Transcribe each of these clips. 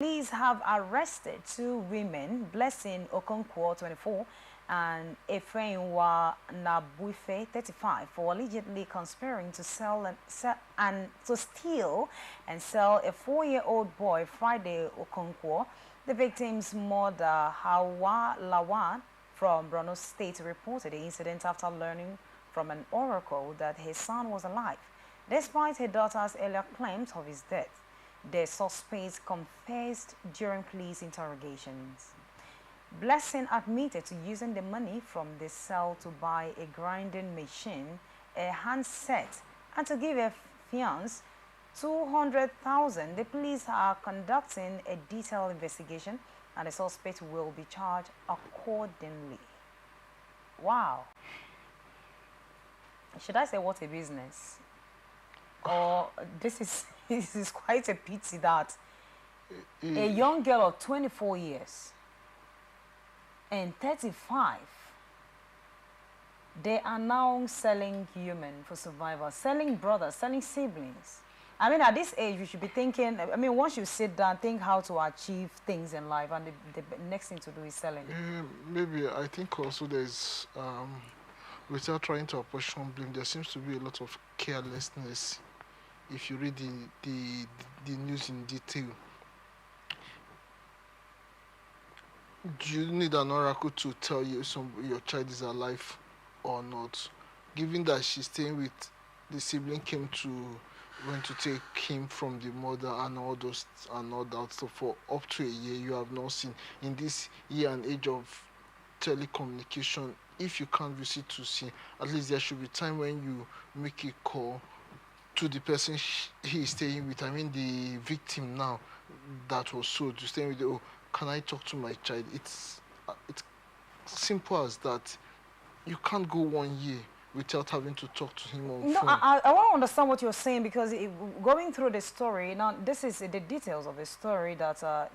Police have arrested two women, Blessing Okonkwo, 24, and Efunaya Nabufe, 35, for allegedly conspiring to steal and sell a 4-year-old boy, Friday Okonkwo. The victim's mother, Hawa Lawan, from Adamawa State, reported the incident after learning from an oracle that his son was alive, despite her daughter's earlier claims of his death. The suspects confessed during police interrogations. Blessing admitted to using the money from the sale to buy a grinding machine, a handset, and to give her fiancé 200,000. The police are conducting a detailed investigation, and the suspect will be charged accordingly. Wow. Should I say what a business? Or this is quite a pity that a young girl of 24 years and 35, they are now selling human for survival, selling brothers, selling siblings. I mean, at this age, we should be thinking, I mean, once you sit down, think how to achieve things in life, and the next thing to do is selling. Maybe I think also there's, without trying to apportion blame, there seems to be a lot of carelessness. If you read the news in detail, do you need an oracle to tell you your child is alive or not? Given that she's staying with the sibling went to take him from the mother and all those and all that, so for up to a year you have not seen. In this year and age of telecommunication, if you can't visit to see, at least there should be time when you make a call to the person he is staying with. I mean, the victim now that was sold, to stay with, oh, can I talk to my child? It's simple as that. You can't go 1 year without having to talk to him on phone. I want to understand what you're saying, because going through the story, now this is the details of the story that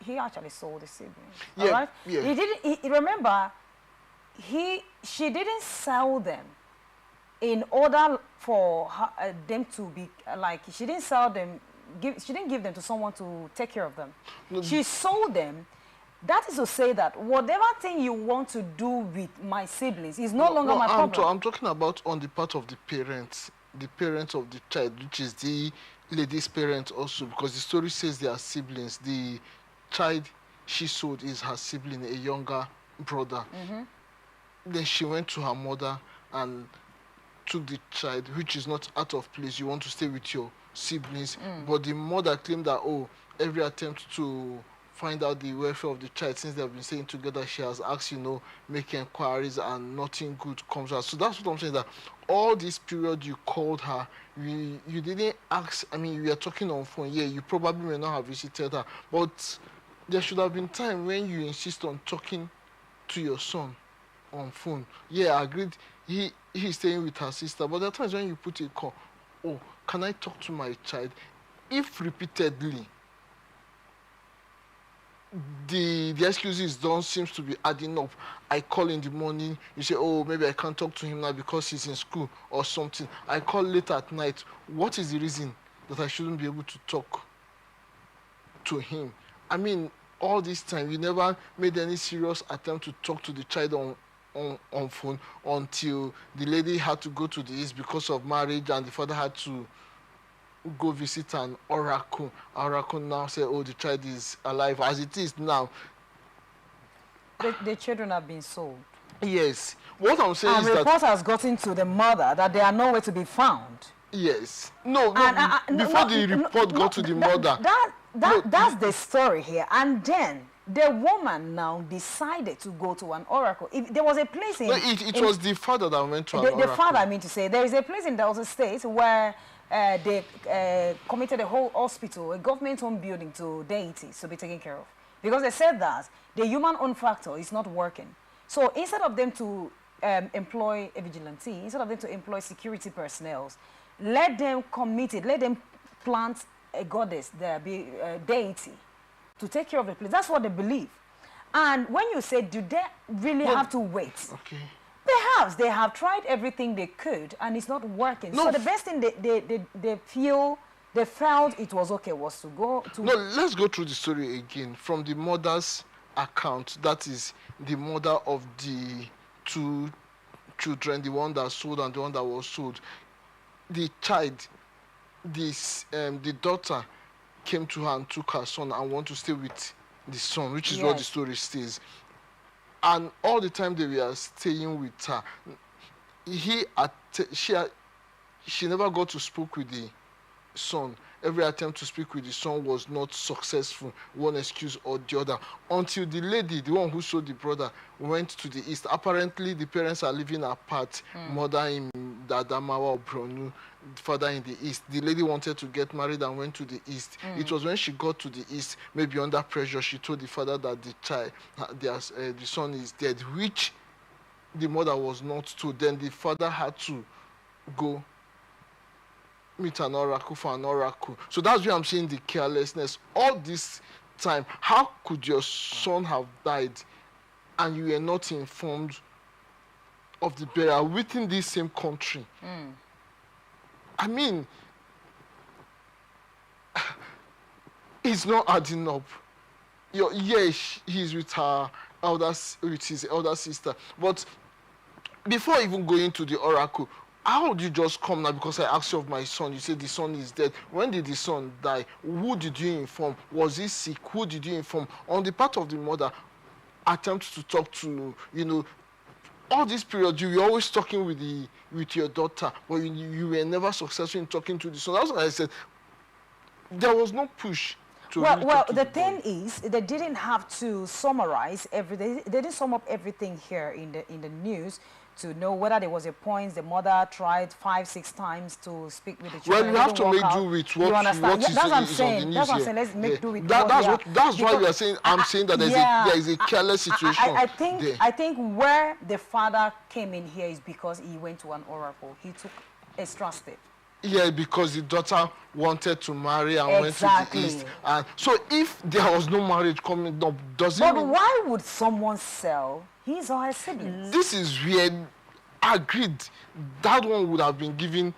he actually sold the siblings. Yeah, all right? Yeah. Remember, she didn't sell them in order for them to be like, she didn't sell them, she didn't give them to someone to take care of them. No. She sold them. That is to say that whatever thing you want to do with my siblings is no longer my problem. I'm talking about on the part of the parents of the child, which is the lady's parents also, because the story says they are siblings. The child she sold is her sibling, a younger brother. Mm-hmm. Then she went to her mother and took the child, which is not out of place. You want to stay with your siblings, but the mother claimed that, oh, every attempt to find out the welfare of the child, since they have been staying together, she has asked, make inquiries, and nothing good comes out. So that's what I'm saying, that all this period you called her, you didn't ask. I mean, you are talking on phone. Yeah, you probably may not have visited her, but there should have been time when you insist on talking to your son on phone. Yeah, I agreed. He's staying with her sister, but there are times when you put a call, oh, can I talk to my child? If repeatedly, the excuses don't seem to be adding up. I call in the morning, you say, oh, maybe I can't talk to him now because he's in school or something. I call late at night. What is the reason that I shouldn't be able to talk to him? I mean, all this time, you never made any serious attempt to talk to the child on phone until the lady had to go to the east because of marriage, and the father had to go visit an oracle. Oracle now said, oh, the child is alive. As it is now, the children have been sold. Yes. What I'm saying is that... And report has gotten to the mother that they are nowhere to be found. Yes. Before the report got to the mother. That's the story here. And then the woman now decided to go to an oracle. There was a place in... No, it was the father that went to an oracle. The father, I mean to say. There is a place in Delta State where they committed a whole hospital, a government-owned building, to deities to be taken care of. Because they said that the human-owned factor is not working. So instead of them to employ a vigilante, instead of them to employ security personnel, let them commit it, let them plant a goddess, there be a deity, to take care of the place. That's what they believe. And when you say, do they really have to wait? Okay. Perhaps they have tried everything they could and it's not working. No. So the best thing they feel they felt it was okay, was to go to... No, let's go through the story again. From the mother's account, that is the mother of the two children, the one that sold and the one that was sold. The child, the daughter came to her and took her son and want to stay with the son, which is what the story says. And all the time they were staying with her, she never got to speak with the son. Every attempt to speak with the son was not successful, one excuse or the other, until the lady, the one who sold the brother, went to the east. Apparently, the parents are living apart, mother in the Adamawa or Bronu, father in the east. The lady wanted to get married and went to the east. It was when she got to the east, maybe under pressure, she told the father that the son is dead, which the mother was not told. Then the father had to go meet an oracle for an oracle. So that's why I'm saying the carelessness. All this time, how could your son have died and you were not informed of the burial within this same country? I mean, it's not adding up. Yes, he's with his elder sister. But before even going to the oracle, how would you just come now because I asked you of my son? You said the son is dead. When did the son die? Who did you inform? Was he sick? Who did you inform? On the part of the mother, attempt to talk to, all this period, you were always talking with your daughter, but you were never successful in talking to the son. That's why I said there was no push. Well, the thing is, they didn't have to summarize everything. They didn't sum up everything here in the news to know whether there was a point the mother tried 5-6 times to speak with the children. Well, you have to make do with what is on the news. That's what I'm saying. Let's make do with that's why we are saying. I'm saying that there is a careless situation. I think where the father came in here is because he went to an oracle. He took extra step. Yeah, because the daughter wanted to marry and went to the east. And so if there was no marriage coming up, But why would someone sell his or her siblings? This is weird. Agreed. That one would have been given,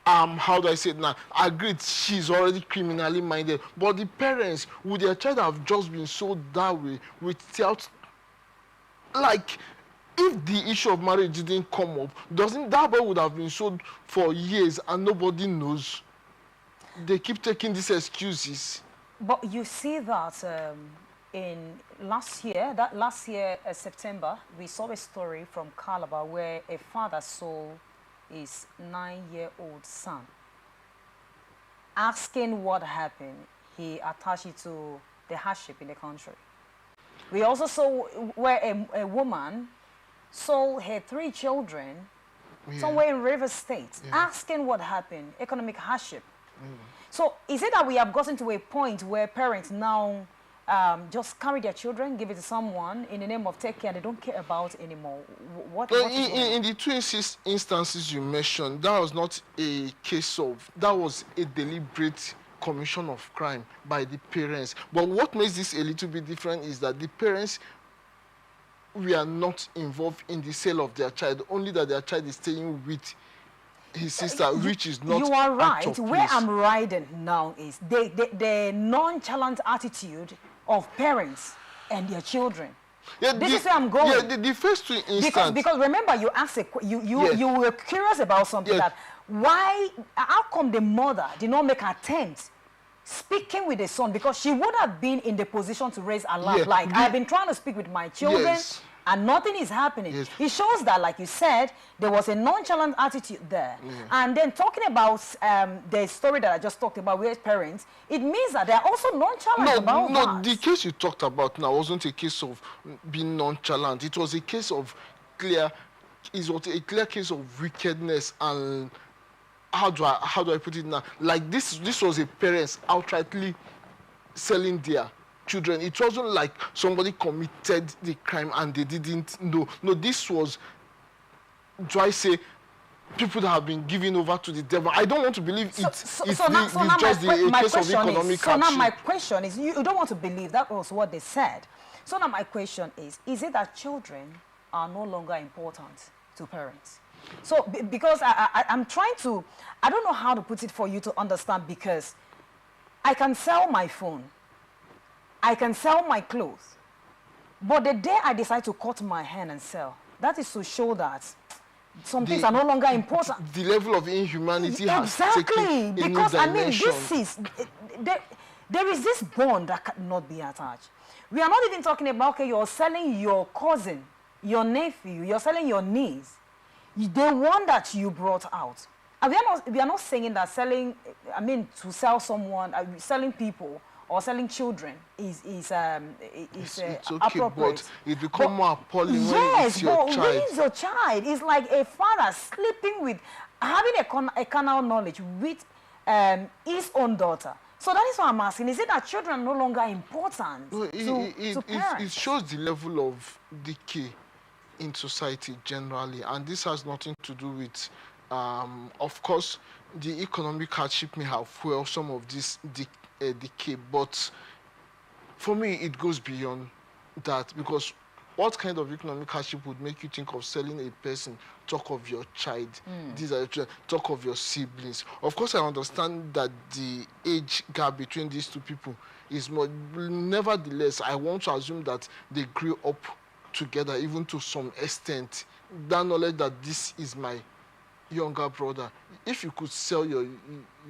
how do I say it now? Agreed, she's already criminally minded. But the parents, would their child have just been sold that way without, like, if the issue of marriage didn't come up, doesn't that boy would have been sold for years and nobody knows? They keep taking these excuses. But you see that in last year, September, we saw a story from Calabar where a father sold his 9-year-old son. Asking what happened, he attached it to the hardship in the country. We also saw where a woman sold her 3 children somewhere in River State, asking what happened, economic hardship. So is it that we have gotten to a point where parents now just carry their children, give it to someone in the name of take care, and they don't care about it anymore? In the 2 instances you mentioned, that was not a case of, that was a deliberate commission of crime by the parents. But what makes this a little bit different is that the parents are not involved in the sale of their child, only that their child is staying with his sister, which is not. You are right. Where I'm riding now is the nonchalant attitude of parents and their children. Yeah, this is where I'm going. Yeah, the first 2 instances. Because remember, you asked you were curious about something that how come the mother did not make attempts speaking with the son, because she would have been in the position to raise a laugh. Like, I've been trying to speak with my children, and nothing is happening. It shows that, like you said, there was a nonchalant attitude there. And then talking about the story that I just talked about with parents, it means that they're also nonchalant about that. No, the case you talked about now wasn't a case of being nonchalant. It was a case of clear case of wickedness and how do I put it now? Like this was a parents outrightly selling their children. It wasn't like somebody committed the crime and they didn't know. No, this was, do I say, people that have been given over to the devil. I don't want to believe it's just a case of economic hardship. So now my question is, you don't want to believe that was what they said. So now my question is it that children are no longer important to parents? So because I'm trying to, I don't know how to put it for you to understand, because I can sell my phone, I can sell my clothes, but the day I decide to cut my hand and sell, that is to show that some things are no longer important. The level of inhumanity has Exactly, taken a new because I mean, dimension. this is, there is this bond that cannot be attached. We are not even talking about, okay, you're selling your cousin, your nephew, you're selling your niece, the one that you brought out. And we are not saying that selling, I mean, to sell someone, selling people or selling children is It's okay, appropriate. but it becomes more appalling when it's your child. When it's your child, it's like a father sleeping with, having a carnal knowledge with his own daughter. So that is what I'm asking. Is it that children are no longer important to parents? It shows the level of decay in society generally, and this has nothing to do with, of course, the economic hardship may have fueled some of this decay, but for me it goes beyond that, because what kind of economic hardship would make you think of selling a person? Talk of your child. These are your children. Talk of your siblings. Of course, I understand that the age gap between these two people is more. Nevertheless, I want to assume that they grew up together, even to some extent. That knowledge that this is my younger brother. If you could sell your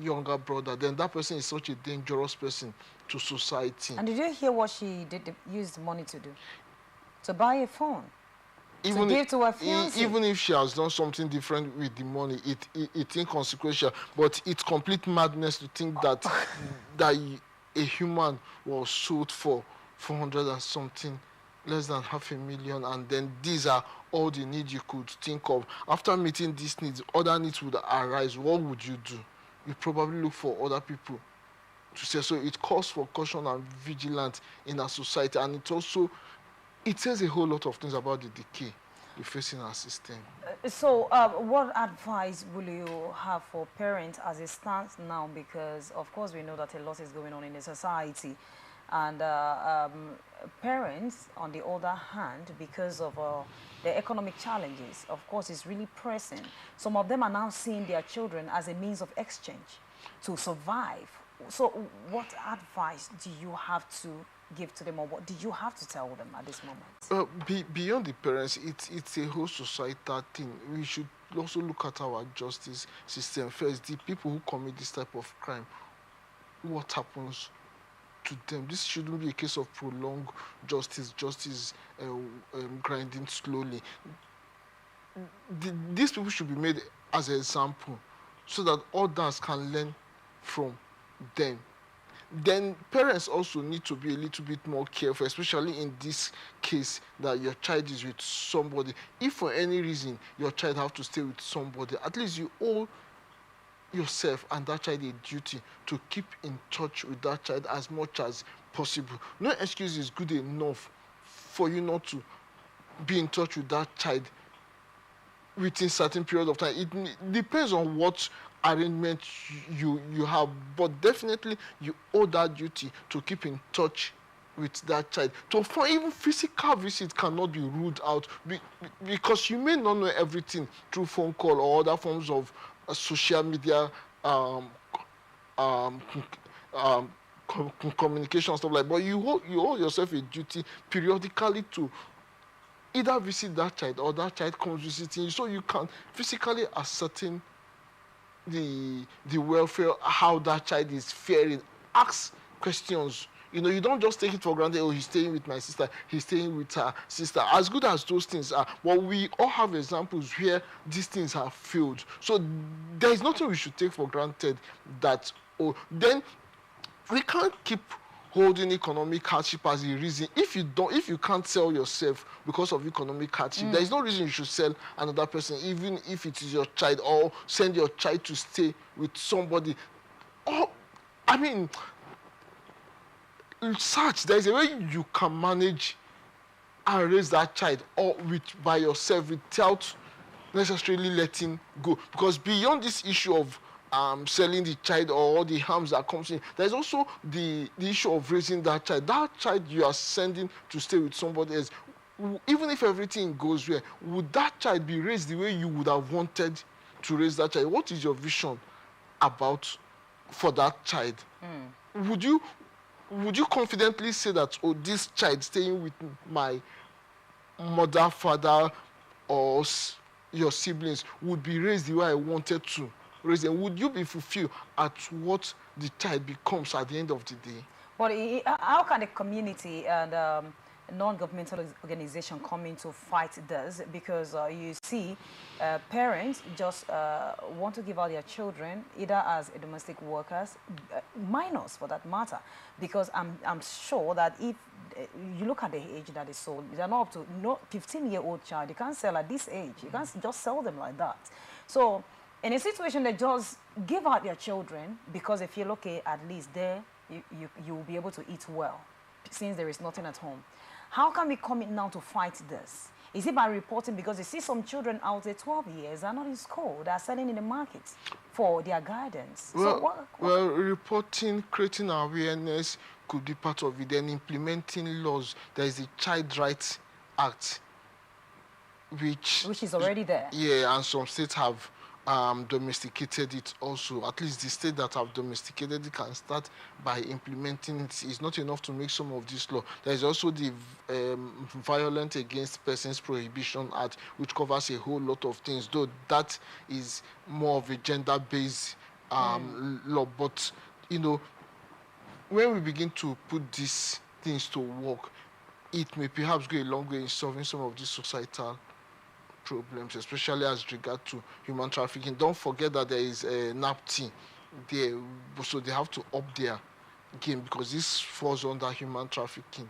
younger brother, then that person is such a dangerous person to society. And did you hear what she used the money to do? To buy a phone. Even to give to her fiancé. Even if she has done something different with the money, it's inconsequential. But it's complete madness to think that that a human was sold for 400 and something, less than $500,000, and then these are all the needs you could think of. After meeting these needs, other needs would arise. What would you do? You probably look for other people to say. So it calls for caution and vigilance in our society, and it says a whole lot of things about the decay we face in our system. So what advice will you have for parents as it stands now? Because, of course, we know that a lot is going on in the society. And parents, on the other hand, because of the economic challenges, of course, is really pressing. Some of them are now seeing their children as a means of exchange to survive. So what advice do you have to give to them, or what did you have to tell them at this moment? Beyond the parents, it's a whole societal thing. We should also look at our justice system first. The people who commit this type of crime, what happens to them? This shouldn't be a case of prolonged justice grinding slowly. These people should be made as an example so that others can learn from them. Then parents also need to be a little bit more careful, especially in this case that your child is with somebody. If for any reason your child have to stay with somebody, at least you owe yourself and that child a duty to keep in touch with that child as much as possible. No excuse is good enough for you not to be in touch with that child within certain period of time. It depends on what arrangement you have, but definitely you owe that duty to keep in touch with that child. For even physical visits cannot be ruled out because you may not know everything through phone call or other forms of social media communication, stuff like that. But you owe yourself a duty periodically to either visit that child or that child comes visiting you, so you can physically ascertain the welfare, how that child is faring. Ask questions. You don't just take it for granted. Oh, he's staying with my sister, he's staying with her sister. As good as those things are, well, we all have examples where these things have failed. So there is nothing we should take for granted that, then we can't keep holding economic hardship as a reason. If you can't sell yourself because of economic hardship, there is no reason you should sell another person, even if it is your child, or send your child to stay with somebody. There's a way you can manage and raise that child by yourself without necessarily letting go. Because beyond this issue of selling the child or all the harms that comes in, there's also the issue of raising that child. That child you are sending to stay with somebody else, even if everything goes well, would that child be raised the way you would have wanted to raise that child? What is your vision about for that child? Would you confidently say that, oh, this child staying with my mother, father, or your siblings would be raised the way I wanted to raise them? Would you be fulfilled at what the child becomes at the end of the day? But how can the community and non-governmental organization come in to fight this? Because you see, parents just want to give out their children either as domestic workers, minors for that matter. Because I'm sure that if you look at the age that is sold, they're not up to 15-year-old child. You can't sell at this age. You can't just sell them like that. So in a situation, they just give out their children because they feel, okay, at least there you will be able to eat well since there is nothing at home. How can we come in now to fight this? Is it by reporting? Because you see some children out there 12 years are not in school. They are selling in the market for their guidance. Well, so well, reporting, creating awareness could be part of it. Then implementing laws. There is the Child Rights Act, which is already there. Yeah, and some states have domesticated it also. At least the states that have domesticated it can start by implementing it. It's not enough to make some of this law. There is also the Violence Against Persons Prohibition Act, which covers a whole lot of things, though that is more of a gender-based law. But, you know, when we begin to put these things to work, it may perhaps go a long way in solving some of these societal problems, especially as regard to human trafficking. Don't forget that there is a NAPT there, so they have to up their game because this falls under human trafficking.